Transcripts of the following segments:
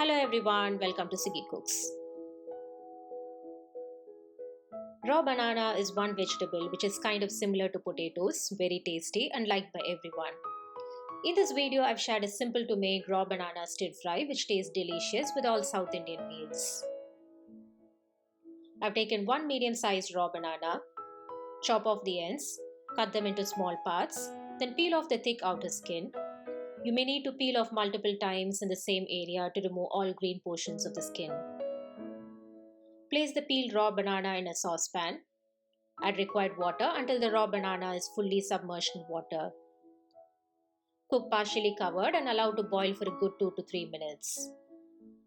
Hello everyone, welcome to Siggy Cooks. Raw banana is one vegetable which is kind of similar to potatoes, very tasty and liked by everyone. In this video, I've shared a simple to make raw banana stir fry which tastes delicious with all South Indian meals. I've taken one medium-sized raw banana, chop off the ends, cut them into small parts, then peel off the thick outer skin. You may need to peel off multiple times in the same area to remove all green portions of the skin. Place the peeled raw banana in a saucepan. Add required water until the raw banana is fully submerged in water. Cook partially covered and allow to boil for a good 2 to 3 minutes.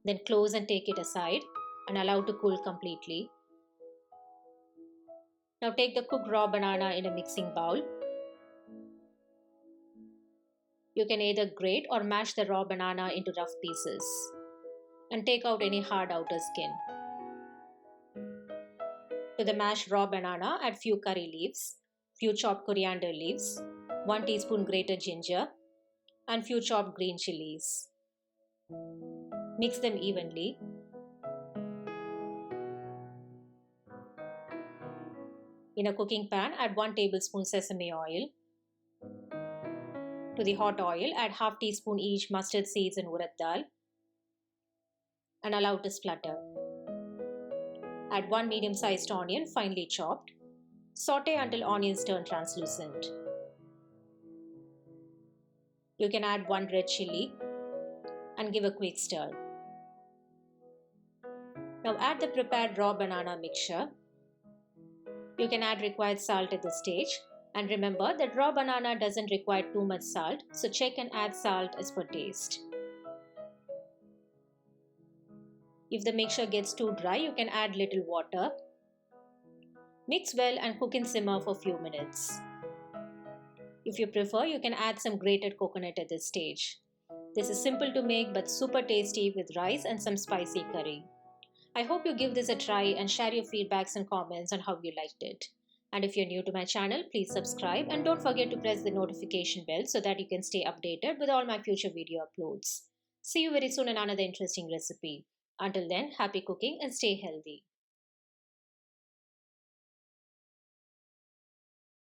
Then close and take it aside and allow to cool completely. Now take the cooked raw banana in a mixing bowl. You can either grate or mash the raw banana into rough pieces and take out any hard outer skin. To the mashed raw banana, add few curry leaves, few chopped coriander leaves, 1 teaspoon grated ginger, and few chopped green chilies. Mix them evenly. In a cooking pan, add 1 tablespoon sesame oil. To the hot oil, add half teaspoon each mustard seeds and urad dal and allow to splutter. Add 1 medium-sized onion finely chopped. Saute until onions turn translucent. You can add 1 red chilli and give a quick stir. Now add the prepared raw banana mixture. You can add required salt at this stage. And remember that raw banana doesn't require too much salt, so check and add salt as per taste. If the mixture gets too dry, you can add little water. Mix well and cook in simmer for a few minutes. If you prefer, you can add some grated coconut at this stage. This is simple to make but super tasty with rice and some spicy curry. I hope you give this a try and share your feedbacks and comments on how you liked it. And if you're new to my channel, please subscribe and don't forget to press the notification bell so that you can stay updated with all my future video uploads. See you very soon in another interesting recipe. Until then, happy cooking and stay healthy.